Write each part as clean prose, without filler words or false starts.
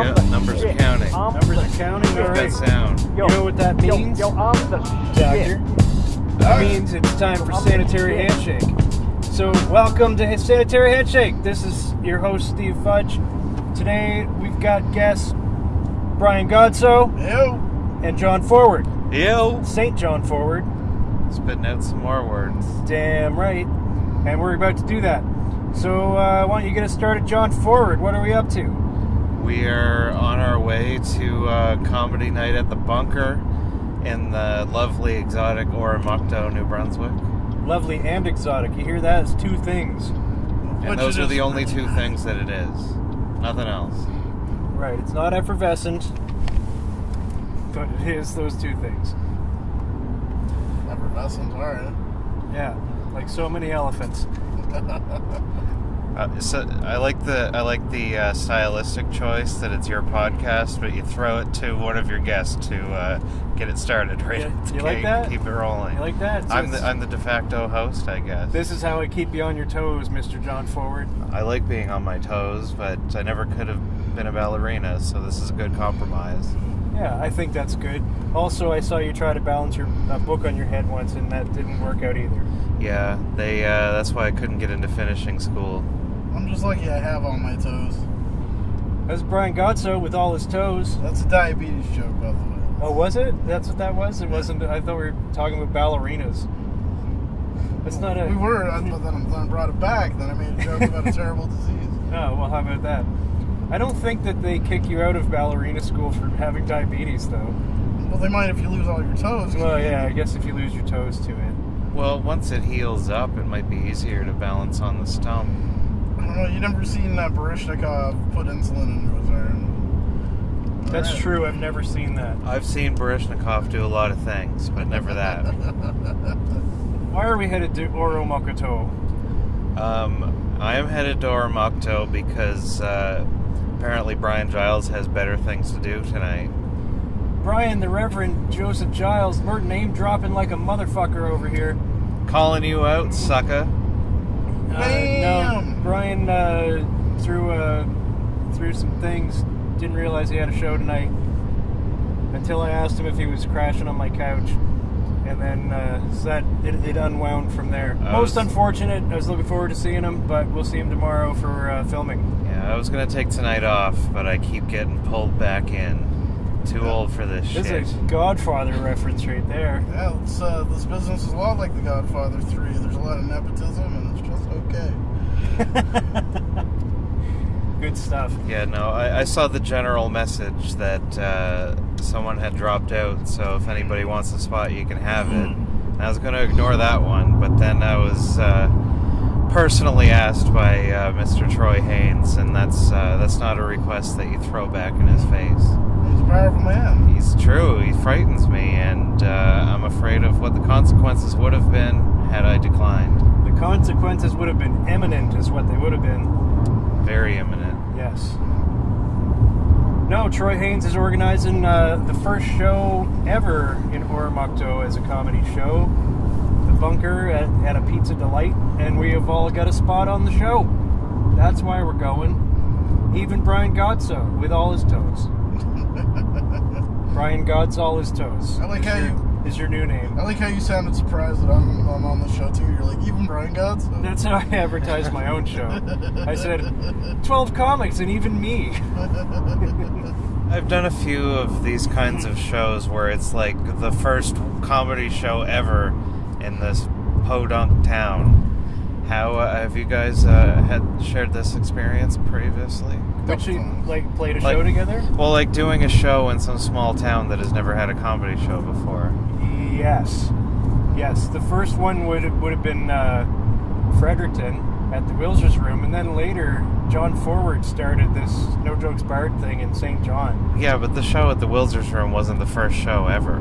Yeah, numbers are counting. Numbers are counting, all right. Good sound. You know what that means? Doctor? That means it's time for Sanitary Handshake. So, welcome to Sanitary Handshake. This is your host, Steve Fudge. Today, we've got guests Brian Godsoe. Yo. And JonForward. Yo. Saint JonForward. Spitting out some more words. Damn right. And we're about to do that. So, why don't you get us started, JonForward? What are we up to? We are on our way to comedy night at the Bunker in the lovely, exotic Oromocto, New Brunswick. Lovely and exotic. You hear that? It's two things. And those are the only two things that it is. Nothing else. Right. It's not effervescent, but it is those two things. Effervescent, alright. Yeah, like so many elephants. So I like the stylistic choice that it's your podcast, but you throw it to one of your guests to get it started, right? Yeah, you like that? Keep it rolling. You like that? So I'm the de facto host, I guess. This is how I keep you on your toes, Mr. JonForward. I like being on my toes, but I never could have been a ballerina, so this is a good compromise. Yeah, I think that's good. Also, I saw you try to balance your book on your head once, and that didn't work out either. Yeah, that's why I couldn't get into finishing school. I'm just lucky I have all my toes. That's Brian Godsoe with all his toes. That's a diabetes joke, by the way. Oh, was it? That's what that was? It wasn't. I thought we were talking about ballerinas. That's not a... We were, but then I brought it back. Then I made a joke about a terrible disease. Oh, well, how about that? I don't think that they kick you out of ballerina school for having diabetes, though. Well, they might if you lose all your toes. Well, yeah, I guess if you lose your toes to it. Well, once it heals up, it might be easier to balance on the stump. I don't know, you never seen Baryshnikov put insulin into his arm. That's true, I've never seen that. I've seen Baryshnikov do a lot of things, but never that. Why are we headed to Oromocto? I am headed to Oromocto because apparently Brian Giles has better things to do tonight. Brian, the Reverend Joseph Giles, we're name dropping like a motherfucker over here. Calling you out, sucker. No, Brian threw some things. Didn't realize he had a show tonight until I asked him if he was crashing on my couch, and then it unwound from there. Most unfortunate. I was looking forward to seeing him, but we'll see him tomorrow for filming. Yeah, I was gonna take tonight off, but I keep getting pulled back in. Too old for this shit. This is a Godfather reference right there. Yeah, this business is a lot like The Godfather 3. There's a lot of nepotism, and it's just okay. Good stuff. Yeah, no, I saw the general message that someone had dropped out, so if anybody wants a spot, you can have it. And I was going to ignore that one, but then I was personally asked by Mr. Troy Haynes, and that's not a request that you throw back in his face. He's a powerful man. He's true. He frightens me, and I'm afraid of what the consequences would have been had I declined. The consequences would have been imminent, is what they would have been. Very imminent. Yes. No, Troy Haynes is organizing the first show ever in Oromocto as a comedy show. The Bunker at a Pizza Delight, and we have all got a spot on the show. That's why we're going. Even Brian Godsoe with all his toes. Brian God's all his toes. I like is your new name. I like how you sounded surprised that I'm on the show too. You're like, even Brian God's? That's how I advertise my own show. I said, 12 comics and even me. I've done a few of these kinds of shows where it's like the first comedy show ever in this podunk town. How have you guys had shared this experience previously? But you played a show together? Well, like doing a show in some small town that has never had a comedy show before. Yes. The first one would have been Fredericton at the Wilsers Room, and then later JonForward started this No Jokes Barred thing in St. John. Yeah, but the show at the Wilsers Room wasn't the first show ever.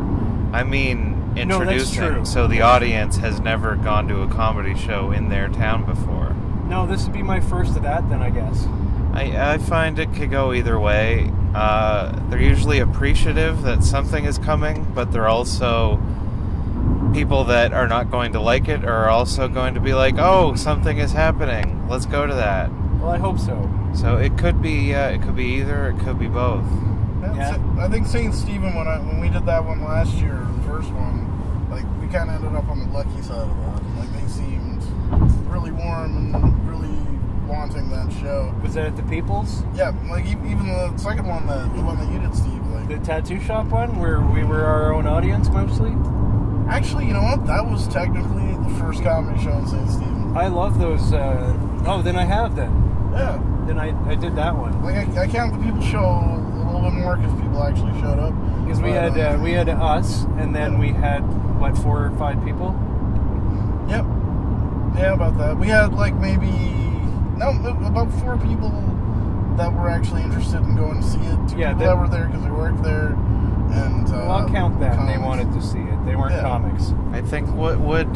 I mean, introducing, no, that's true. So the audience has never gone to a comedy show in their town before. No, this would be my first of that then, I guess. I find it could go either way. They're usually appreciative that something is coming, but they're also people that are not going to like it are also going to be like, oh, something is happening. Let's go to that. Well, I hope so. So it could be either, it could be both. Yeah. I think St. Stephen, when we did that one last year, the first one, like, we kind of ended up on the lucky side of that. Like, they seemed really warm and really wanting that show. Was that at the People's? Yeah, like, even the second one, the one that you did, Steve, like... The tattoo shop one, where we were our own audience, mostly? Actually, you know what? That was technically the first comedy show in St. Stephen. I love those, then I have then. Yeah. Then I did that one. Like, I count the people show a little bit more because people actually showed up. Because we had us, and then we had, what, 4 or 5 people? Yep. Yeah, about that. We had, like, about 4 people that were actually interested in going to see it. 2 people that were there because they worked there. And, well, I'll count that. Comics. They wanted to see it. They weren't comics. I think would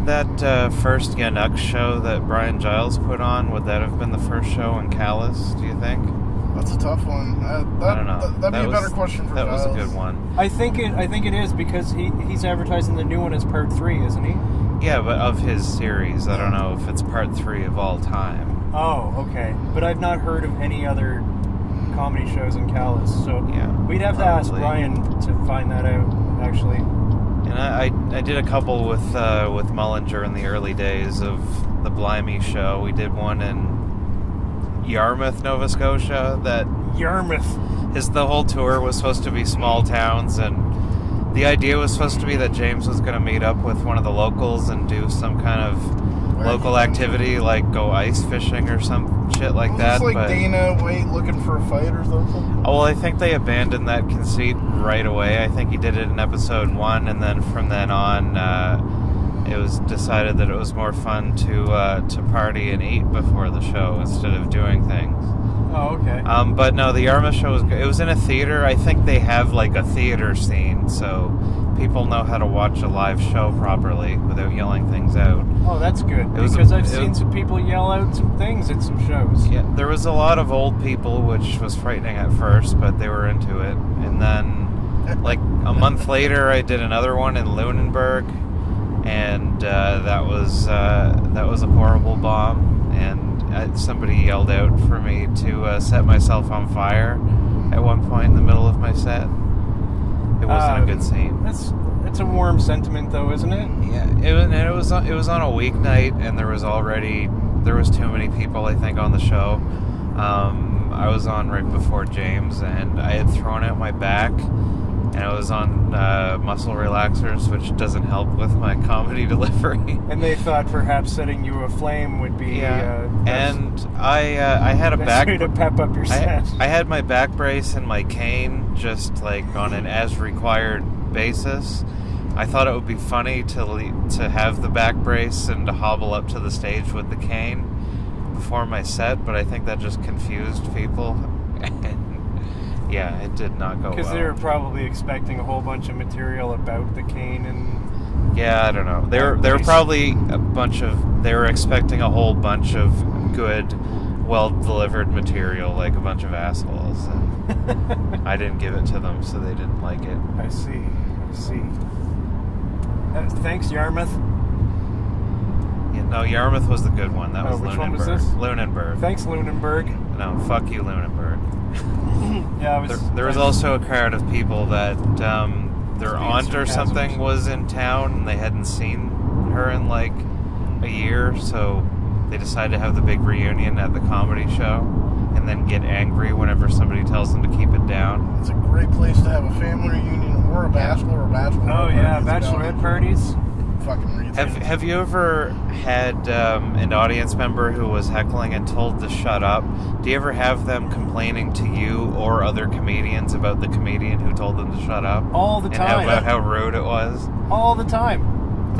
that first Yanuk show that Brian Giles put on, would that have been the first show in Calais, do you think? That's a tough one. I don't know. That'd be a better question for Giles. That was a good one. I think it is because he's advertising the new one as part 3, isn't he? Yeah, but of his series. I don't know if it's part 3 of all time. Oh, okay. But I've not heard of any other comedy shows in Calais, so yeah, we'd have to ask Brian to find that out, actually. And I did a couple with Mullinger in the early days of the Blimey show. We did one in Yarmouth, Nova Scotia. The whole tour was supposed to be small towns, and the idea was supposed to be that James was going to meet up with one of the locals and do some kind of local activity, like go ice fishing or some shit like that. It's like Dana White looking for a fight or something. Oh, well, I think they abandoned that conceit right away. I think he did it in episode 1, and then from then on, it was decided that it was more fun to party and eat before the show instead of doing things. Oh, okay. But no, the Yarmouth show was good. It was in a theater. I think they have like a theater scene, so people know how to watch a live show properly without yelling things out. Oh, that's good, because I've seen some people yell out some things at some shows. Yeah, there was a lot of old people, which was frightening at first, but they were into it. And then, like, a month later, I did another one in Lunenburg, and that was a horrible bomb, and somebody yelled out for me to set myself on fire at one point in the middle of my set. It wasn't a good scene. It's a warm sentiment, though, isn't it? Yeah, it was on a weeknight, and there was too many people, I think, on the show. I was on right before James, and I had thrown out my back, and I was on muscle relaxers, which doesn't help with my comedy delivery. And they thought perhaps setting you aflame would be and I had a back way to pep up your set. I had my back brace and my cane just like on an as required basis. I thought it would be funny to have the back brace and to hobble up to the stage with the cane before my set, but I think that just confused people. And yeah, it did not go well. Because they were probably expecting a whole bunch of material about the cane and... Yeah, I don't know. They were probably they were expecting a whole bunch of good, well-delivered material, like a bunch of assholes. And I didn't give it to them, so they didn't like it. I see. Thanks, Yarmouth. Yeah, no, Yarmouth was the good one. That was which Lunenburg. one was this? Lunenburg. Thanks, Lunenburg. No, fuck you, Lunenburg. Yeah, there was also a crowd of people that their aunt or something was in town, and they hadn't seen her in like a year, so they decided to have the big reunion at the comedy show, and then get angry whenever somebody tells them to keep it down. It's a great place to have a family reunion or a bachelor or bachelorette. Oh yeah, bachelorette parties. Fucking reason. Have you ever had an audience member who was heckling and told to shut up? Do you ever have them complaining to you or other comedians about the comedian who told them to shut up? All the time. And about how rude it was? All the time.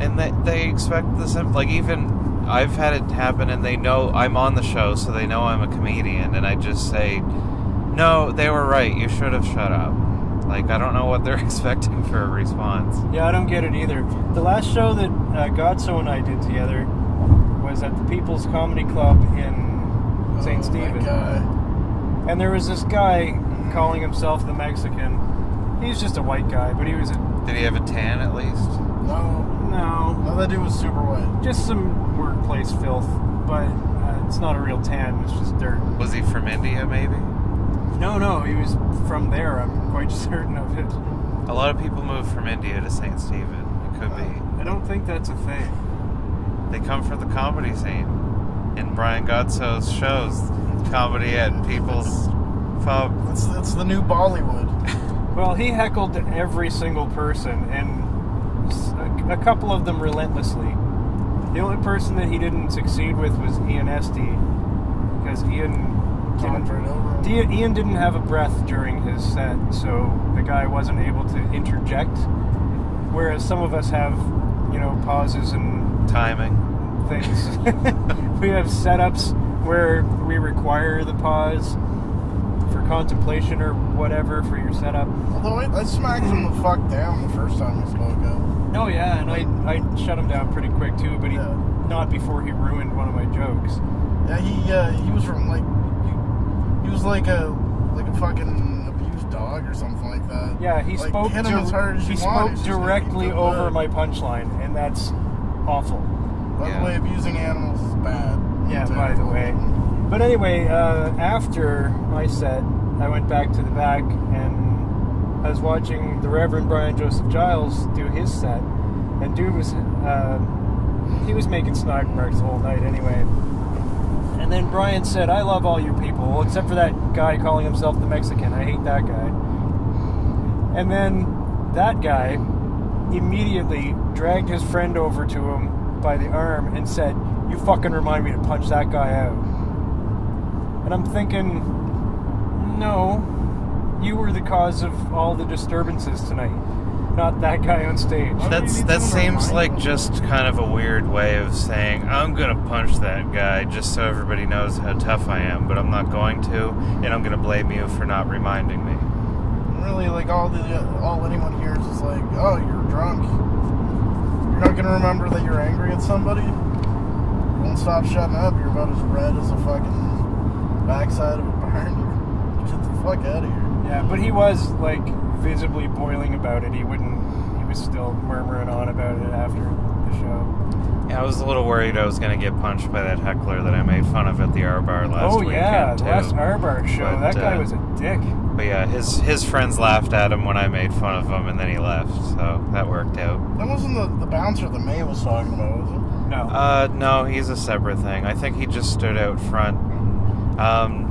And they expect the same. Like, even I've had it happen, and they know I'm on the show, so they know I'm a comedian, and I just say, no, they were right, you should have shut up. Like, I don't know what they're expecting for a response. Yeah, I don't get it either. The last show that Godsoe and I did together was at the People's Comedy Club in St. Stephen. And there was this guy calling himself the Mexican. He's just a white guy, but he was Did he have a tan at least? No, that dude was super white. Just some workplace filth. But It's not a real tan. It's just dirt. Was he from India, maybe? No, he was from there. I'm quite certain of it. A lot of people move from India to St. Stephen. It could be. I don't think that's a thing. They come from the comedy scene. In Brian Godsoe's shows, comedy at people's pub. It's the new Bollywood. Well, he heckled every single person, and a couple of them relentlessly. The only person that he didn't succeed with was Ian Esty, because Ian didn't have a breath during his set, so the guy wasn't able to interject. Whereas some of us have, pauses and Timing. things. We have setups where we require the pause for contemplation or whatever for your setup. Although I smacked him the fuck down the first time he spoke up. Oh yeah, and I shut him down pretty quick too, but not before he ruined one of my jokes. Yeah, he was from he was like a fucking abused dog or something like that. Yeah, he spoke hit him as hard as he you spoke want, directly over my punchline, and that's awful. By the way, abusing animals is bad. Yeah, by the way. But anyway, after my set, I went back to the back and I was watching the Reverend Brian Joseph Giles do his set, and dude was he was making snide remarks the whole night anyway. And then Brian said, "I love all you people, except for that guy calling himself the Mexican. I hate that guy." And then that guy immediately dragged his friend over to him by the arm and said, "You fucking remind me to punch that guy out." And I'm thinking, no, you were the cause of all the disturbances tonight, not that guy on stage. That seems like just kind of a weird way of saying, I'm going to punch that guy just so everybody knows how tough I am, but I'm not going to, and I'm going to blame you for not reminding me. Really, all anyone hears is like, oh, you're drunk. You're not going to remember that you're angry at somebody? You won't stop shutting up. You're about as red as a fucking backside of a barn. Get the fuck out of here. Yeah, but he was visibly boiling about it. He was still murmuring on about it after the show. Yeah, I was a little worried I was going to get punched by that heckler that I made fun of at the R-Bar last weekend. Oh yeah, the too. last R-Bar show. But, that guy was a dick. But yeah, his friends laughed at him when I made fun of him, and then he left, so that worked out. That wasn't the bouncer that May was talking about, was it? No. No, he's a separate thing. I think he just stood out front,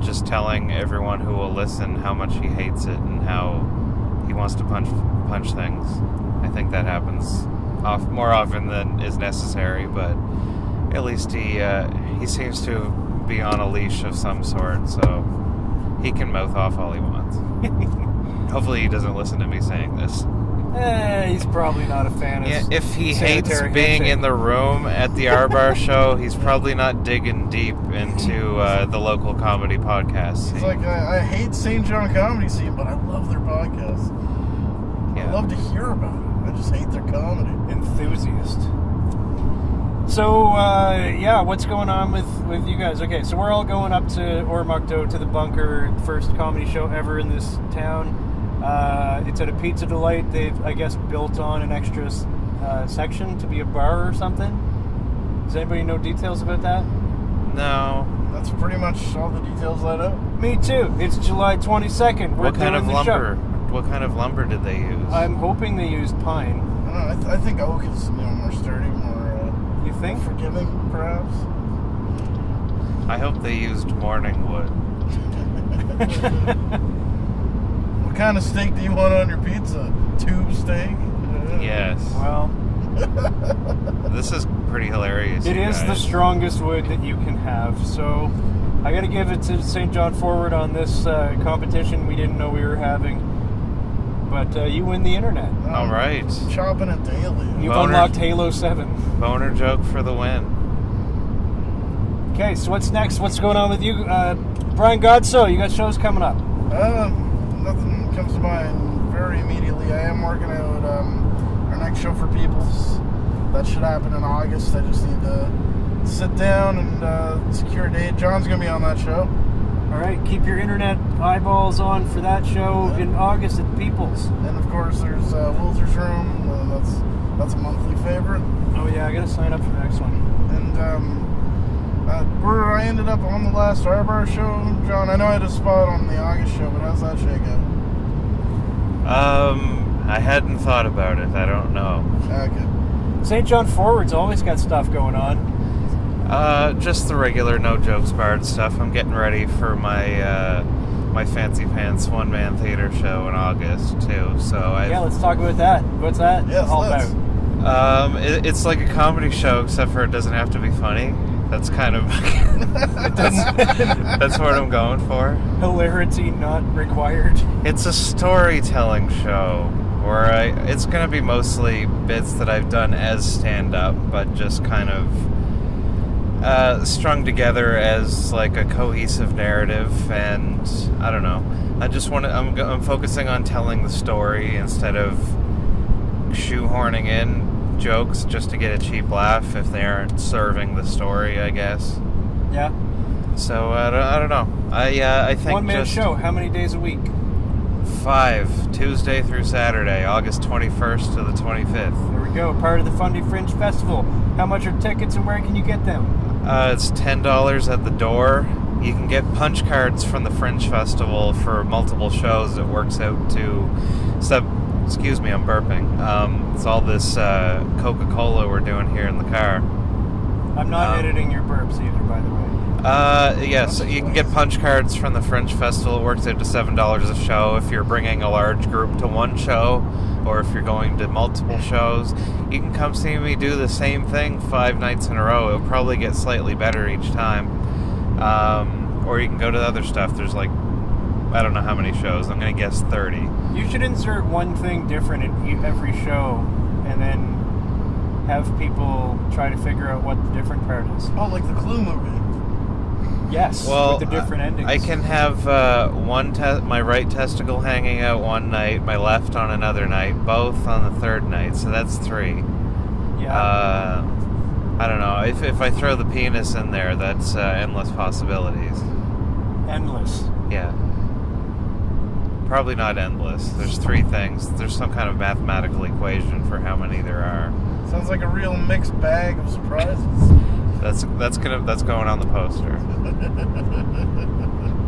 just telling everyone who will listen how much he hates it and how he wants to punch things. I think that happens more often than is necessary, but at least he seems to be on a leash of some sort, so he can mouth off all he wants. Hopefully he doesn't listen to me saying this. He's probably not a fan of if he hates Sanitary being Handshake. in the room at the R-Bar show, he's probably not digging deep into the local comedy podcast scene. It's like, I hate St. John comedy scene, but I love their podcast. Yeah. I love to hear about it. I just hate their comedy. Enthusiast. So, what's going on with you guys? Okay, so we're all going up to Oromocto, to the Bunker, first comedy show ever in this town. It's at a Pizza Delight. They've, I guess, built on an extra section to be a bar or something. Does anybody know details about that? No. That's pretty much all the details laid out. Me too. It's July 22nd. We're What kind of doing the lumber? show. What kind of lumber did they use? I'm hoping they used pine. I don't know. I think oak is more sturdy, more You think? forgiving, perhaps. I hope they used morning wood. What kind of steak do you want on your pizza? Tube steak? Yes. Well, This is pretty hilarious. it you is the guys. strongest wood that you can have. So I got to give it to St. JonForward on this competition we didn't know we were having. But you win the internet. All right. Chopping it daily. You've Boner. unlocked Halo 7. Boner joke for the win. Okay, so what's next? What's going on with you? Brian Godsoe, you got shows coming up. Nothing comes to mind very immediately. I am working out our next show for Peoples. That should happen in August. I just need to sit down and secure a date. John's going to be on that show. All right, keep your internet eyeballs on for that show in August at Peoples. And of course, there's Wilder's Room. That's a monthly favorite. Oh yeah, I got to sign up for the next one. And Where I ended up on the last R-Bar show, John, I know I had a spot on the August show, but how's that shake out? I hadn't thought about it. I don't know. Okay. St. JonForward's always got stuff going on. Just the regular No Jokes Barred stuff. I'm getting ready for my my Fancy Pants one-man theater show in August, too. So let's talk about that. What's that all let's. about? It's like a comedy show, except for it doesn't have to be funny. That's kind of that's what I'm going for. Hilarity not required. It's a storytelling show where it's going to be mostly bits that I've done as stand-up, but just kind of strung together as like a cohesive narrative. And I don't know. I'm focusing on telling the story instead of shoehorning in jokes just to get a cheap laugh if they aren't serving the story, I guess. Yeah. So I don't know. I think one-man show. How many days a week? 5, Tuesday through Saturday, August 21st to the 25th. There we go. Part of the Fundy Fringe Festival. How much are tickets and where can you get them? It's $10 at the door. You can get punch cards from the Fringe Festival for multiple shows. It works out to... Excuse me, I'm burping. It's all this Coca-Cola we're doing here in the car. I'm not editing your burps either, by the way. Yes, you can get punch cards from the Fringe Festival. It works out to $7 a show if you're bringing a large group to one show, or if you're going to multiple shows. You can come see me do the same thing 5 nights in a row. It'll probably get slightly better each time. Or you can go to the other stuff. There's like, I don't know how many shows. I'm going to guess 30. You should insert one thing different in every show, and then have people try to figure out what the different part is. Oh, like the Clue movie. Yes, well, with the different endings. I can have my right testicle hanging out one night, my left on another night, both on the third night, so that's 3. Yeah. I don't know. If I throw the penis in there, that's endless possibilities. Endless. Yeah. Probably not endless. There's 3 things. There's some kind of mathematical equation for how many there are. Sounds like a real mixed bag of surprises. That's going on the poster.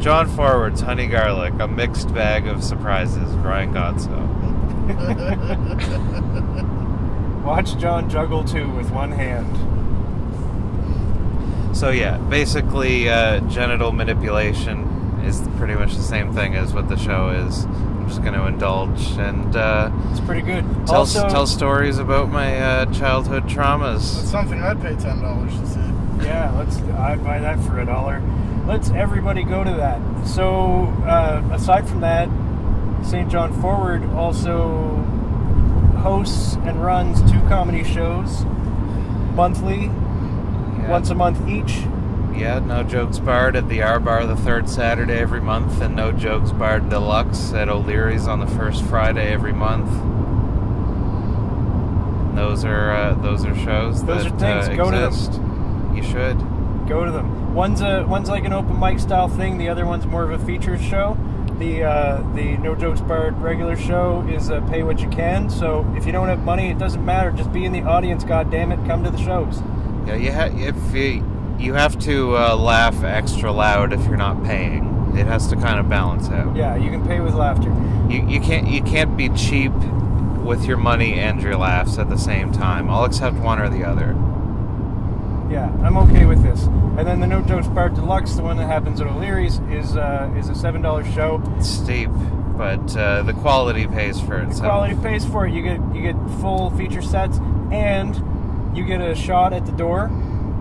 JonForward's Honey Garlic, a mixed bag of surprises. Brian Godsoe. Watch John juggle 2 with one hand. So yeah, basically genital manipulation is pretty much the same thing as what the show is. I'm just going to indulge and it's pretty good. Tell stories about my childhood traumas. That's something I'd pay $10 to see. Yeah, I'd buy that for $1. Let's everybody go to that. So aside from that, St. JonForward also hosts and runs 2 comedy shows monthly, once a month each. Yeah, No Jokes Barred at the R-Bar the 3rd Saturday every month, and No Jokes Barred Deluxe at O'Leary's on the 1st Friday every month. Those are shows Those that are things. Go exist. to them. You should. Go to them. One's like an open mic style thing. The other one's more of a featured show. The No Jokes Barred regular show is pay what you can. So if you don't have money, it doesn't matter. Just be in the audience. God damn it, come to the shows. Yeah, you have to laugh extra loud if you're not paying. It has to kind of balance out. Yeah, you can pay with laughter. You can't be cheap with your money and your laughs at the same time. I'll accept one or the other. Yeah, I'm okay with this. And then the No Jokes Barred Deluxe, the one that happens at O'Leary's, is a $7 show. It's steep, but the quality pays for itself. The quality pays for it. You get full feature sets, and you get a shot at the door.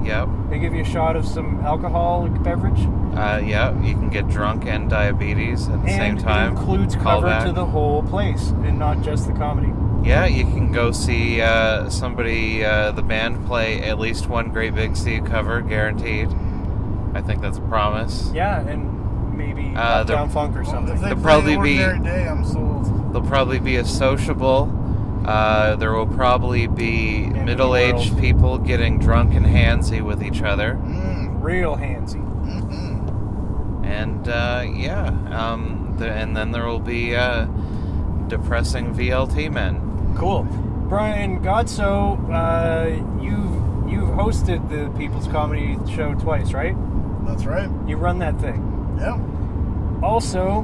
Yep. They give you a shot of some alcoholic beverage. Yeah, you can get drunk and diabetes at the same time. And it includes cover to the whole place, and not just the comedy. Yeah, you can go see the band play at least one Great Big Sea cover, guaranteed. I think that's a promise. Yeah, and maybe Down Funk or something. If they play Ordinary Day, I'm sold. There'll probably be a sociable. There will probably be middle-aged people getting drunk and handsy with each other. Real handsy. Mm-hmm. And and then there will be depressing VLT men. Cool. Brian Godsoe, you've hosted the People's Comedy Show twice, right? That's right. You run that thing. Yeah. Also,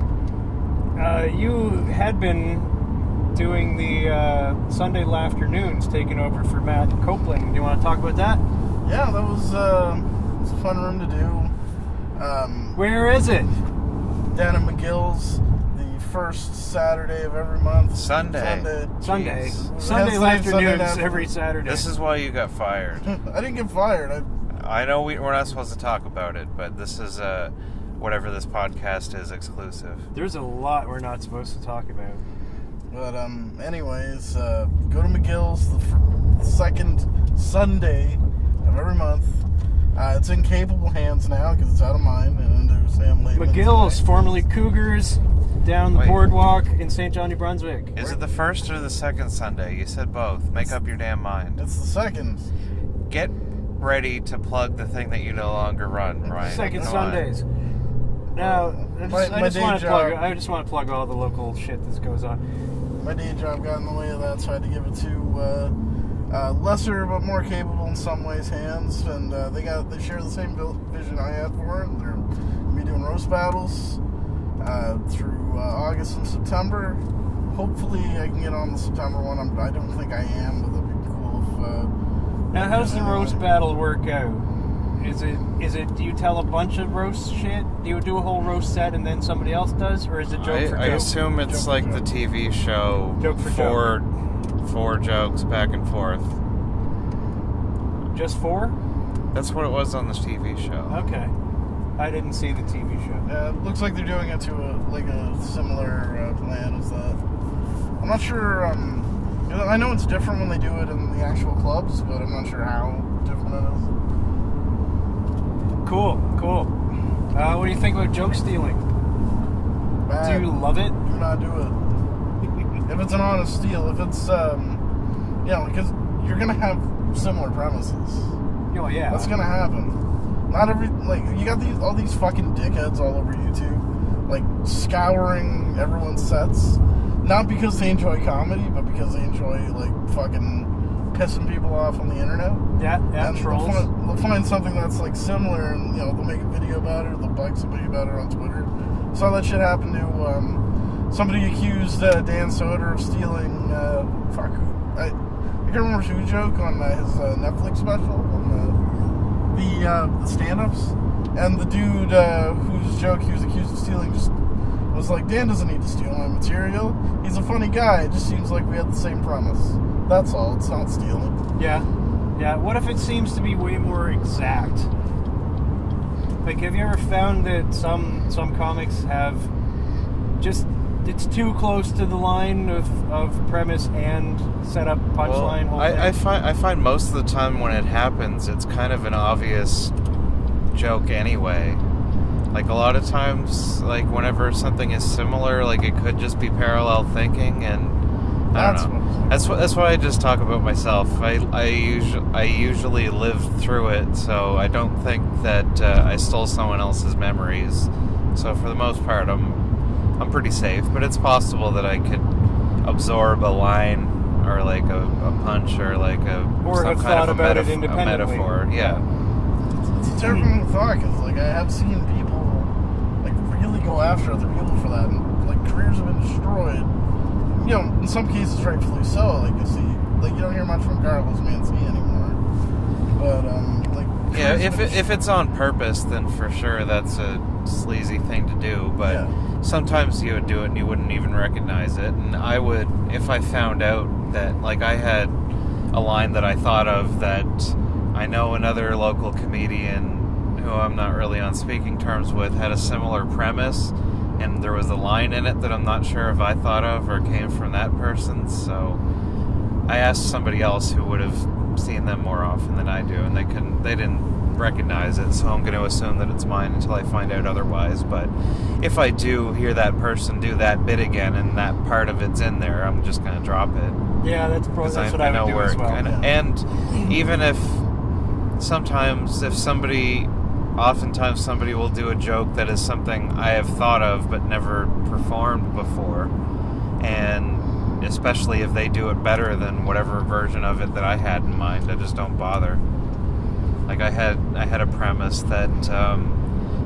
you had been doing the Sunday afternoons, taking over for Matt Copeland. Do you want to talk about that? Yeah, that was a fun room to do. Where is it? Down in McGill's, the first Saturday of every month. Sunday afternoons every Saturday. This is why you got fired. I didn't get fired. I know we're not supposed to talk about it, but this is whatever this podcast is exclusive. There's a lot we're not supposed to talk about. But anyways, go to McGill's the second Sunday of every month. It's in capable hands now because it's out of mine and into Sam Laidman's. McGill's, formerly Cougars, down the boardwalk in St. John, New Brunswick. Is it the first or the second Sunday? You said both. Make up your damn mind. It's the second. Get ready to plug the thing that you no longer run, Brian. Second Sundays. Now, I just want to plug all the local shit that goes on. My day job got in the way of that, so I had to give it to lesser but more capable in some ways hands, and they share the same vision I had for it. They're gonna be doing roast battles through August and September. Hopefully, I can get on the September one. I don't think I am, but that'd be cool if. Now, how does the roast battle work out? Is it? Do you tell a bunch of roast shit? Do you do a whole roast set and then somebody else does, or is it joke for joke? I assume it's like the TV show. Joke for joke. Four jokes back and forth. Just four? That's what it was on the TV show. Okay. I didn't see the TV show. Yeah, it looks like they're doing it to a similar plan as that. I'm not sure. I know it's different when they do it in the actual clubs, but I'm not sure how different it is. Cool. What do you think about joke stealing? Bad. Do you love it? Do not do it. If it's an honest steal, if it's, because you're going to have similar premises. Oh, yeah. That's going to happen. Not every, you got all these fucking dickheads all over YouTube, scouring everyone's sets. Not because they enjoy comedy, but because they enjoy, fucking pissing people off on the internet. Yeah, and trolls. They'll find something that's, similar, and, they'll make a video about it, or they'll bug somebody about it on Twitter. Saw that shit happen to, somebody accused Dan Soder of stealing, I can't remember who joke on his Netflix special, on the stand-ups, and the dude whose joke he was accused of stealing just was like, Dan doesn't need to steal my material. He's a funny guy. It just seems like we had the same premise. That's all. It's not stealing. Yeah. What if it seems to be way more exact? Have you ever found that some comics have just... It's too close to the line of premise and setup, punchline. Well, I find most of the time when it happens, it's kind of an obvious joke anyway. A lot of times, whenever something is similar, it could just be parallel thinking, and I don't know. That's why I just talk about myself. I usually live through it, so I don't think that I stole someone else's memories. So for the most part, I'm pretty safe, but it's possible that I could absorb a line or a punch or have thought about it independently. A metaphor. Yeah. It's a terrifying thought because I have seen people really go after other people for that, and careers have been destroyed. In some cases rightfully so. You see, you don't hear much from Carlos Mencia anymore. But yeah, if it's on purpose, then for sure that's a sleazy thing to do. But yeah. Sometimes you would do it and you wouldn't even recognize it. And I would, if I found out that, I had a line that I thought of that I know another local comedian who I'm not really on speaking terms with had a similar premise, and there was a line in it that I'm not sure if I thought of or came from that person. So I asked somebody else who would have seen them more often than I do, and they didn't recognize it, so I'm going to assume that it's mine until I find out otherwise. But if I do hear that person do that bit again and that part of it's in there, I'm just going to drop it. Yeah, that's what I would do as well. And even if oftentimes somebody will do a joke that is something I have thought of but never performed before, and especially if they do it better than whatever version of it that I had in mind, I just don't bother. Like I had a premise that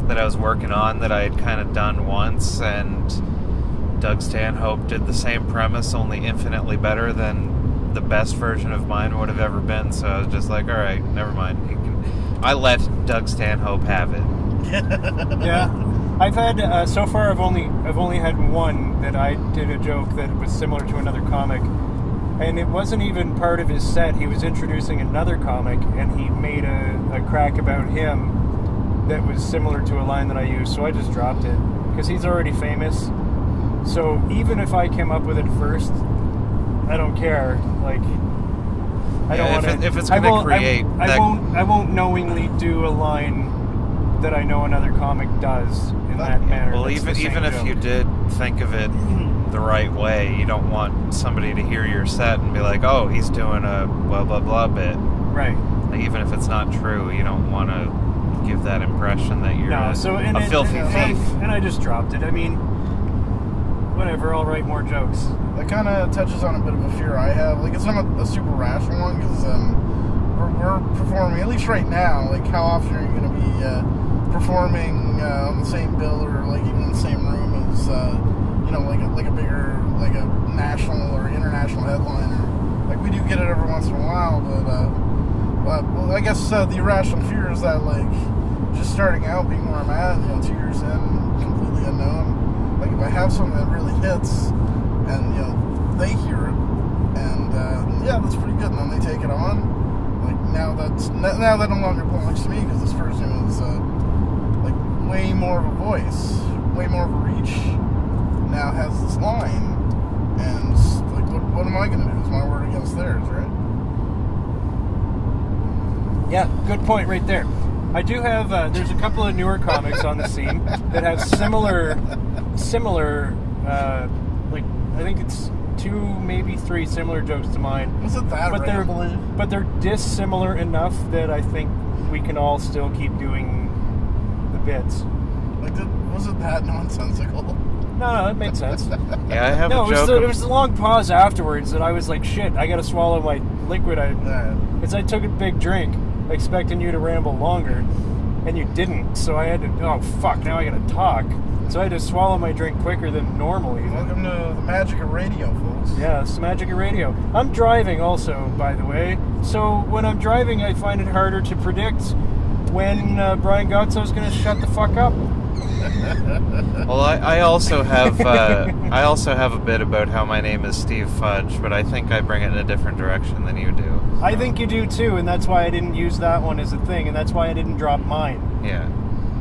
that I was working on that I had kind of done once, and Doug Stanhope did the same premise, only infinitely better than the best version of mine would have ever been. So I was just like, all right, never mind. I let Doug Stanhope have it. Yeah, I've had so far. I've only had one that I did a joke that was similar to another comic, and it wasn't even part of his set. He was introducing another comic, and he made a crack about him that was similar to a line that I used. So I just dropped it because he's already famous. So even if I came up with it first, I don't care. Like, I don't want to. If it's going to create, I won't knowingly do a line that I know another comic does in that manner. Well, even if you did think of it the right way, you don't want somebody to hear your set and be like, "Oh, he's doing a blah blah blah bit." Right. Like, even if it's not true, you don't want to give that impression that you're a filthy thief. And I just dropped it. I mean, whatever. I'll write more jokes. That kind of touches on a bit of a fear I have. Like, it's not a super rational one, because we're performing, at least right now. Like, how often are you going to be performing on the same bill, or like even in the same room as like a bigger, like a national or international headliner? Like, we do get it every once in a while, but well, I guess the irrational fear is that, like, just starting out, being where I'm at, 2 years in, completely unknown. Like, if I have something that really hits, and they hear it, and yeah, that's pretty good, and then they take it on. Like, now that no longer belongs to me, because this person is like way more of a voice, way more of a reach. Now has this line, and like, what am I going to do? Is my word against theirs, right? Yeah, good point right there. I do have, there's a couple of newer comics on the scene that have similar, like, I think it's 2, maybe 3 similar jokes to mine. Was it that rambling? But they're dissimilar enough that I think we can all still keep doing the bits. Like, was it that nonsensical? No, it made sense. Yeah, I have a joke. It was a long pause afterwards that I was like, shit, I gotta swallow my liquid. Because I took a big drink, expecting you to ramble longer, and you didn't. So I had to, oh fuck, now I gotta talk. So I had to swallow my drink quicker than normal even. Welcome to the magic of radio, folks. Yeah, it's the magic of radio. I'm driving also, by the way. So when I'm driving, I find it harder to predict when Brian Godsoe is going to shut the fuck up. Well, I also have a bit about how my name is Steve Fudge, but I think I bring it in a different direction than you do. So. I think you do too, and that's why I didn't use that one as a thing, and that's why I didn't drop mine. Yeah.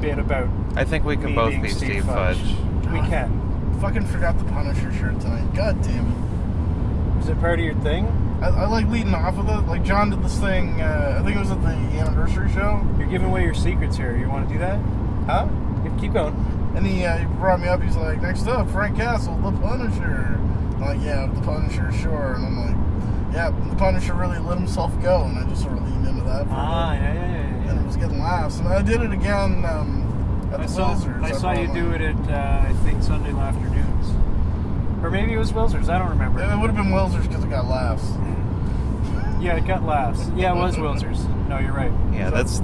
Bit about. I think we can both be Steve Fudge. We can. Fucking forgot the Punisher shirt tonight. God damn it. Is it part of your thing? I like leading off with it. Like, John did this thing, I think it was at the anniversary show. You're giving away your secrets here. You want to do that? Huh? Keep going. And he brought me up. He's like, next up, Frank Castle, the Punisher. I'm like, yeah, the Punisher, sure. And I'm like, yeah, the Punisher really let himself go. And I just sort of leaned into that. Yeah. And it was getting laughs. And I did it again at the Wilsers. I saw you do it at, I think, Sunday afternoons. Or maybe it was Wilsers. I don't remember. It would have been Wilsers because it got laughs. Yeah, it got laughs. Yeah, it was Wilsers. No, you're right. Yeah, that's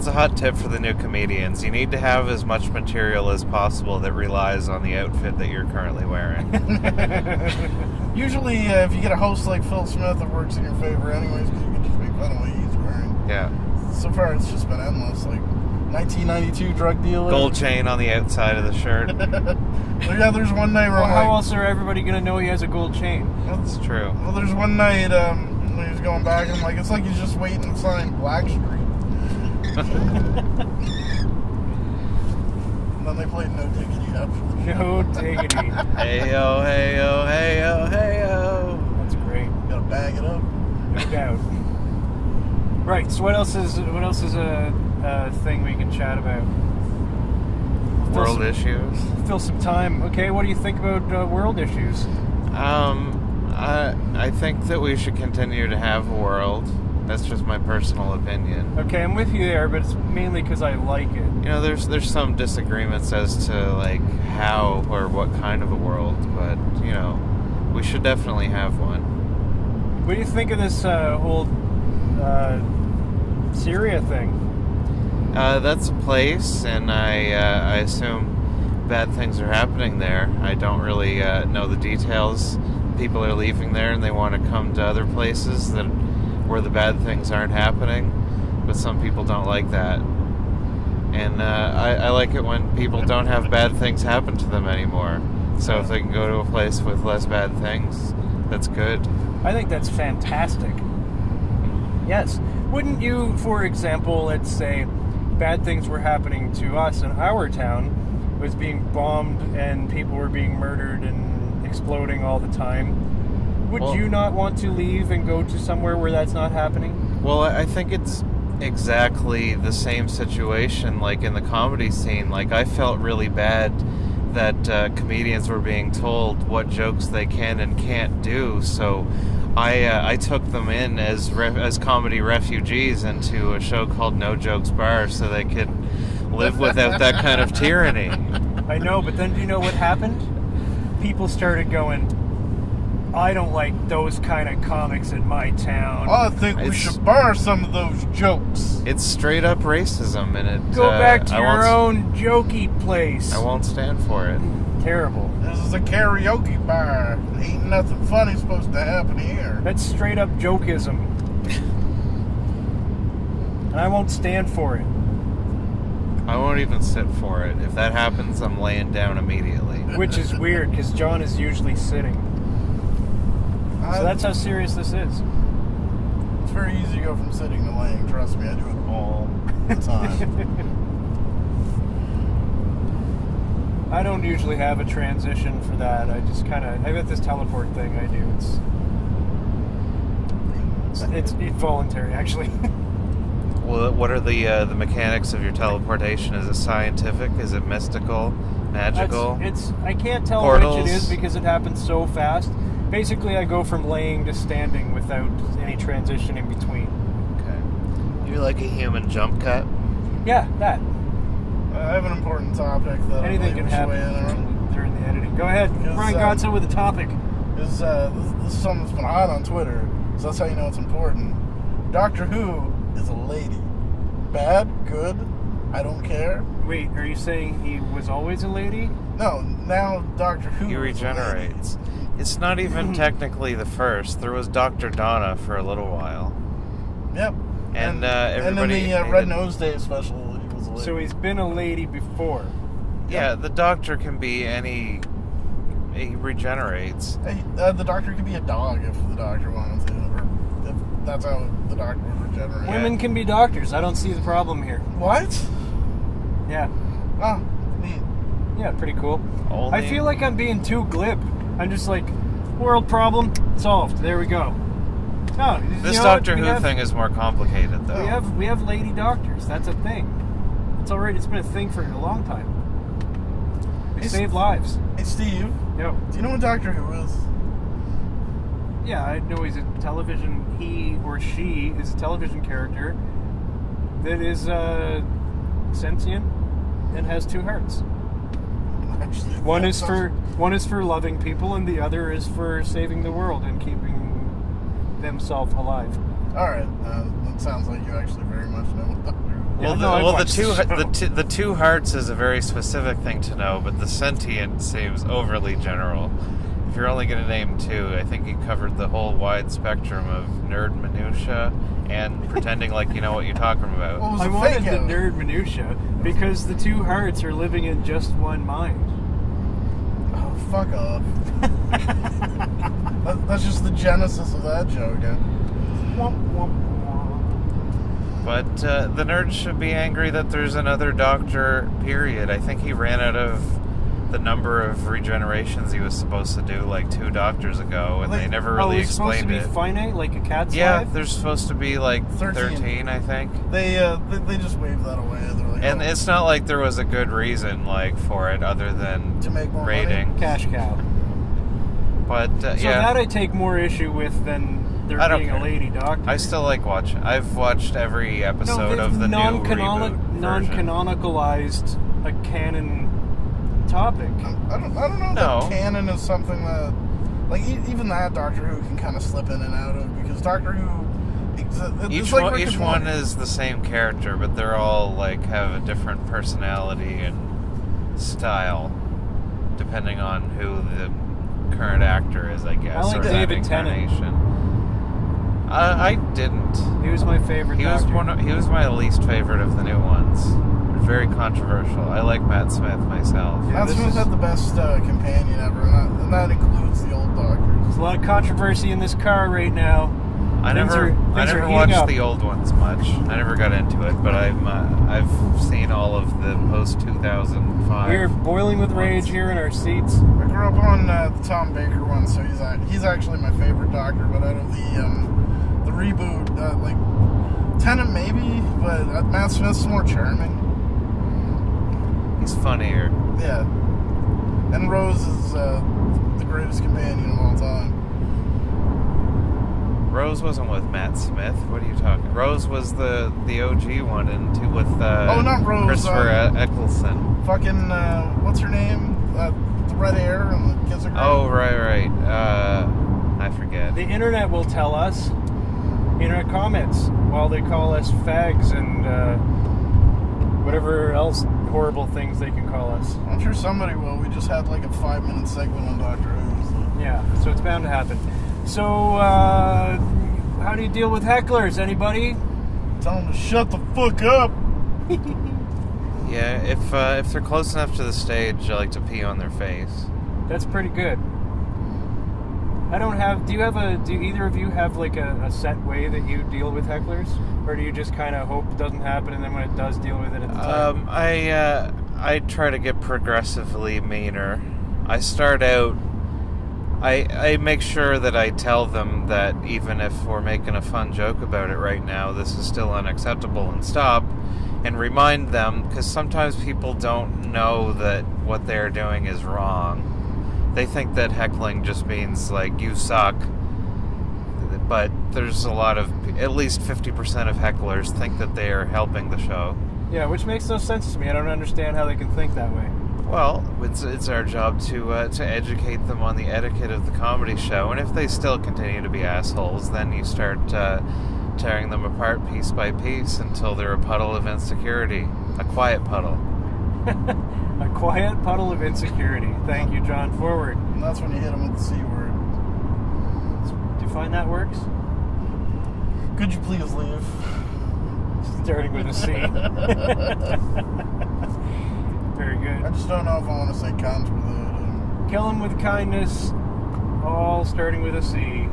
a hot tip for the new comedians. You need to have as much material as possible that relies on the outfit that you're currently wearing. Usually, if you get a host like Phil Smith, it works in your favor anyways, because you can just make fun of what he's wearing. Yeah. So far, it's just been endless. Like, 1992 drug dealer. Gold chain on the outside of the shirt. Yeah, there's one night where how else are everybody going to know he has a gold chain? That's true. Well, there's one night when he was going back, and I'm like, it's like he's just waiting to sign Blackstreet. And then they played No Diggity after the show. No Diggity. Hey-o, hey-o, hey-o, hey-o. That's great. Gotta bag it up. No doubt. Right, so what else is a thing we can chat about? World issues. Fill some time. Okay, what do you think about world issues? I think that we should continue to have a world. That's just my personal opinion. Okay, I'm with you there, but it's mainly because I like it. You know, there's some disagreements as to, like, how or what kind of a world, but, you know, we should definitely have one. What do you think of this whole Syria thing? That's a place, and I assume bad things are happening there. I don't really know the details. People are leaving there, and they want to come to other places where the bad things aren't happening. But some people don't like that. And I like it when people don't have bad things happen to them anymore. So if they can go to a place with less bad things, that's good. I think that's fantastic. Yes. Wouldn't you, for example, let's say bad things were happening to us in our town, was being bombed and people were being murdered and exploding all the time. Would you not want to leave and go to somewhere where that's not happening? Well, I think it's exactly the same situation like in the comedy scene. Like, I felt really bad that comedians were being told what jokes they can and can't do, so I took them in as comedy refugees into a show called No Jokes Bar so they could live without that kind of tyranny. I know, but then do you know what happened? People started going, I don't like those kind of comics in my town. I think we should bar some of those jokes. It's straight up racism, and it... Go back to your own jokey place. I won't stand for it. Terrible. This is a karaoke bar. Ain't nothing funny supposed to happen here. That's straight up jokeism. And I won't stand for it. I won't even sit for it. If that happens, I'm laying down immediately. Which is weird, because John is usually sitting. So that's how serious this is. It's very easy to go from sitting to laying. Trust me, I do it all the time. I don't usually have a transition for that. I just kind of... I got this teleport thing I do. It's involuntary, actually. Well, what are the mechanics of your teleportation? Is it scientific? Is it mystical? Magical? I can't tell Portals? which it is because it happens so fast. Basically, I go from laying to standing without any transition in between. Okay. You're like a human jump cut? Yeah, that. I have an important topic that Anything can happen during the editing. Go ahead, Brian Godsoe with the topic. This is something that's been hot on Twitter, so that's how you know it's important. Doctor Who is a lady. Bad? Good? I don't care. Wait, are you saying he was always a lady? No, now Doctor Who He regenerates. It's not even technically the first. There was Dr. Donna for a little while. Yep. And And everybody... in the Red Nose Day special, he was a lady. So he's been a lady before. Yeah, the Doctor can be any... He regenerates. Hey, the Doctor could be a dog if the Doctor wanted to, or if that's how the Doctor would regenerate. Women can be doctors. I don't see the problem here. What? Yeah. Oh, neat. Yeah, pretty cool. Only... I feel like I'm being too glib. I'm just like, world problem solved. There we go. No, This Doctor Who thing is more complicated, though. We have lady doctors. That's a thing. It's already. It's been a thing for a long time. They save lives. Hey, Steve. Yo. Do you know what Doctor Who is? Yeah, I know he's a television. He or she is a television character that is sentient and has two hearts. Actually, One is for loving people, and the other is for saving the world and keeping themselves alive. All right, that sounds like you actually very much know what Doctor Who. The two hearts is a very specific thing to know, but the sentient seems overly general. If you're only going to name two, I think you covered the whole wide spectrum of nerd minutia and pretending like you know what you're talking about. What was I the wanted fake the out? nerd minutia because the two hearts are living in just one mind. Oh, fuck off. That's just the genesis of that joke. Yeah. But the nerds should be angry that there's another Doctor, period. I think he ran out of the number of regenerations he was supposed to do like 2 doctors ago, and they never really explained it. Supposed to be finite, like a cat's Yeah, life? there's supposed to be like 13, I think. They just waved that away. They're like, And it's not like there was a good reason like for it other than to make more rating. money. Cash cow. But So yeah, that I take more issue with than there I don't being care. a lady doctor. I still like watching. I've watched every episode of the new reboot version. non-canonicalized a canon topic. I don't know No. that canon is something that, like, even that Doctor Who can kind of slip in and out of, because Doctor Who Each one is the same character, but they're all like have a different personality and style, depending on who the current actor is, I guess. I like David Tennant. I didn't. He was my favorite. He was my least favorite of the new ones. Very controversial. I like Matt Smith myself. Yeah, Matt Smith had the best companion ever, and that includes the old Doctors. There's a lot of controversy in this car right now. I never watched the old ones much. I never got into it, but I've seen all of the post 2005. We're boiling with rage here in our seats. I grew up on the Tom Baker one, so he's actually my favorite Doctor. But out of the reboot, like Tennant maybe, but Matt Smith's more charming. He's funnier. Yeah, and Rose is the greatest companion of all time. Rose wasn't with Matt Smith. What are you talking? Rose was the OG one, and with not Rose. Christopher Eccleston. Fucking what's her name? The red hair and the kids are great. Oh right. I forget. The internet will tell us. Internet comments while they call us fags and whatever else horrible things they can call us. I'm sure somebody will. We just had like a 5-minute segment on Doctor Who. So. Yeah, so it's bound to happen. So, how do you deal with hecklers? Anybody? Tell them to shut the fuck up. Yeah, if they're close enough to the stage, I like to pee on their face. That's pretty good. I don't have. Do either of you have like a set way that you deal with hecklers, or do you just kind of hope it doesn't happen, and then when it does, deal with it at the time? I try to get progressively meaner. I start out. I make sure that I tell them that even if we're making a fun joke about it right now, this is still unacceptable and stop, and remind them, because sometimes people don't know that what they're doing is wrong. They think that heckling just means, like, you suck, but there's a lot of, at least 50% of hecklers think that they are helping the show. Yeah, which makes no sense to me. I don't understand how they can think that way. Well, it's our job to educate them on the etiquette of the comedy show, and if they still continue to be assholes, then you start tearing them apart piece by piece until they're a puddle of insecurity. A quiet puddle. A quiet puddle of insecurity. Thank you, JonForward. And that's when you hit them with the C word. Do you find that works? Could you please leave? Starting with a C. Very good. I just don't know if I want to say cunt with it. Kill him with kindness, all starting with a C.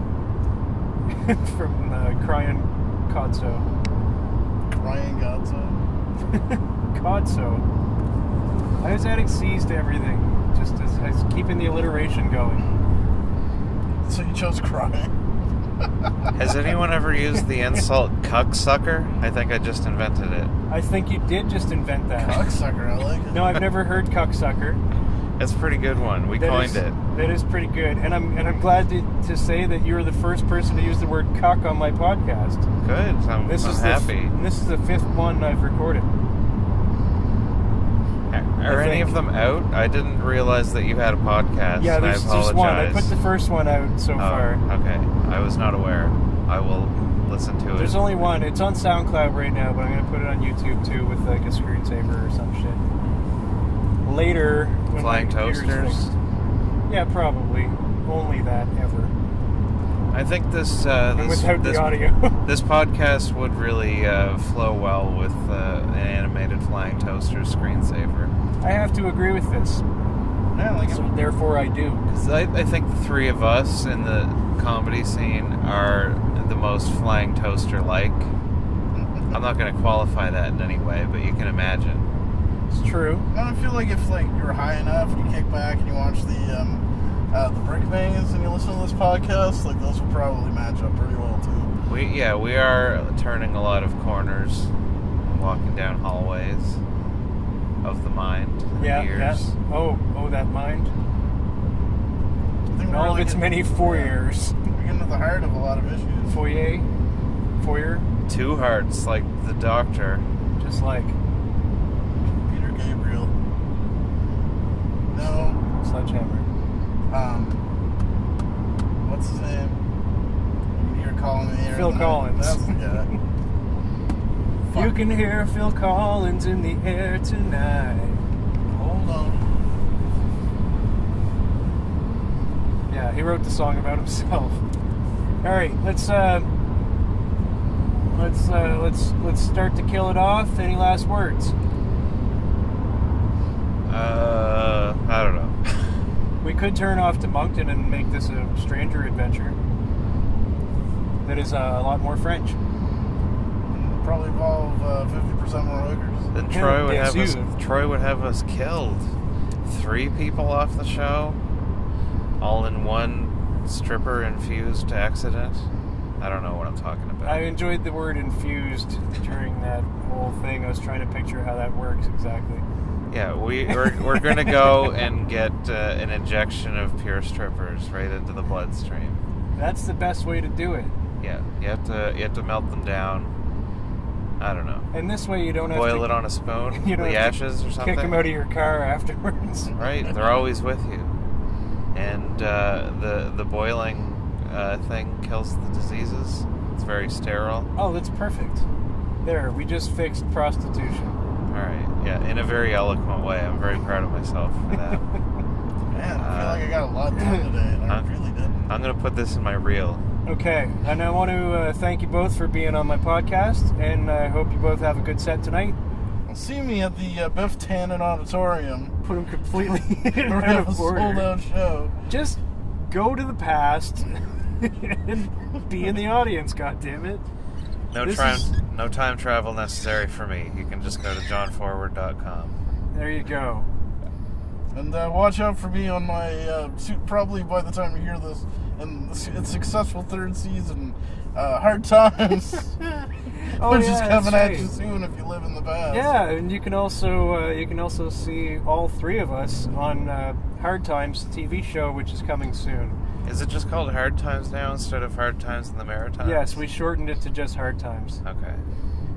From Crying Godsoe. Crying Godsoe? Godsoe. I was adding C's to everything, just as keeping the alliteration going. So you chose crying? Has anyone ever used the insult cucksucker? I think I just invented it. I think you did just invent that. Cucksucker, I like it. No, I've never heard cucksucker. That's a pretty good one. We coined it. That is pretty good, and I'm glad to say that you were the first person to use the word cuck on my podcast. Good. I'm happy. This is the 5th one I've recorded. Are any of them out? I didn't realize that you had a podcast. Yeah, there's just one. I put the first one out so far. Okay. I was not aware. I will listen to it. There's only one. It's on SoundCloud right now, but I'm going to put it on YouTube too with like a screensaver or some shit. Later, when Flying Toasters? Yeah, probably. Only that ever. I think this without the audio. This podcast would really flow well with an animated Flying Toasters screensaver. I have to agree with this. Yeah, like so therefore I do. Because I think the three of us in the comedy scene are the most Flying Toaster-like. I'm not going to qualify that in any way, but you can imagine. It's true. I feel like if you're high enough and you kick back and you watch the Brick Maze and you listen to this podcast, like those would probably match up pretty well too. We are turning a lot of corners, walking down hallways of the mind. Yeah. Years. Oh, that mind. I think all of its many foyers. We're getting to the heart of a lot of issues. Foyer. 2 hearts, like the Doctor. Just like Peter Gabriel. No. Sledgehammer. What's his name? You hear calling in the air. Phil Collins. That's the guy. You can hear Phil Collins in the air tonight. Hold on. Yeah, he wrote the song about himself. All right, let's start to kill it off. Any last words? I don't know. We could turn off to Moncton and make this a stranger adventure that is a lot more French. Probably involve 50% more hookers. Then Yeah, Troy would have us killed. 3 people off the show, all in one stripper infused accident. I don't know what I'm talking about. I enjoyed the word infused during that whole thing. I was trying to picture how that works exactly. Yeah, we're gonna go and get an injection of pure strippers right into the bloodstream. That's the best way to do it. Yeah, you have to melt them down. I don't know. And this way you don't have boil to it on a spoon, you don't the have to ashes or something. kick them out of your car afterwards. Right, they're always with you, and the boiling thing kills the diseases. It's very sterile. Oh, that's perfect. There, we just fixed prostitution. All right, yeah, in a very eloquent way. I'm very proud of myself for that. Man, I feel like I got a lot done today, and I really didn't. I'm gonna put this in my reel. Okay, and I want to thank you both for being on my podcast, and I hope you both have a good set tonight. See me at the Biff Tannen Auditorium. Put them completely We're out gonna of have a order. sold-out show. Just go to the past and be in the audience, goddammit. No time travel necessary for me. You can just go to JonForward.com. There you go. And watch out for me on my, probably by the time you hear this, and its successful 3rd season, Hard Times, which is coming at you soon if you live in the past. Yeah, and you can also see all 3 of us on Hard Times TV show, which is coming soon. Is it just called Hard Times now instead of Hard Times in the Maritimes? Yes, we shortened it to just Hard Times. Okay.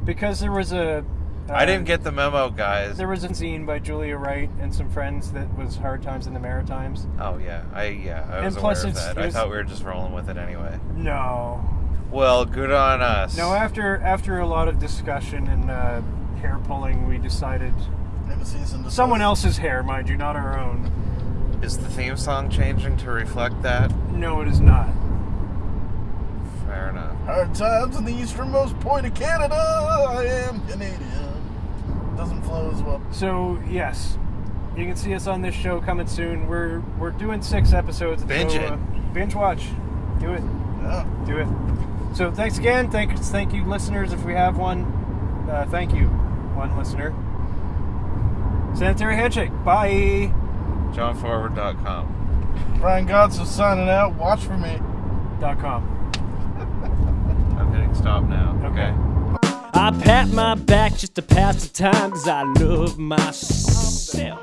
Because there was a... I didn't get the memo, guys. There was a zine by Julia Wright and some friends that was Hard Times in the Maritimes. Oh, yeah. I was And plus aware of that. I it's- thought we were just rolling with it anyway. No. Well, good on us. No, after a lot of discussion and hair pulling, we decided... Someone else's hair, mind you, not our own. Is the theme song changing to reflect that? No, it is not. Fair enough. Hard times in the easternmost point of Canada. I am Canadian. Doesn't flow as well. So, yes. You can see us on this show coming soon. We're doing 6 episodes. Binge so, it. Binge watch. Do it. Yeah. Do it. So thanks again. Thank you, listeners, if we have one. Thank you, one listener. Sanitary Handshake. Bye. JonForward.com. Brian Godsoe signing out. Watch for me. .com. I'm hitting stop now. Okay. I pat my back just to pass the time, 'cause I love myself.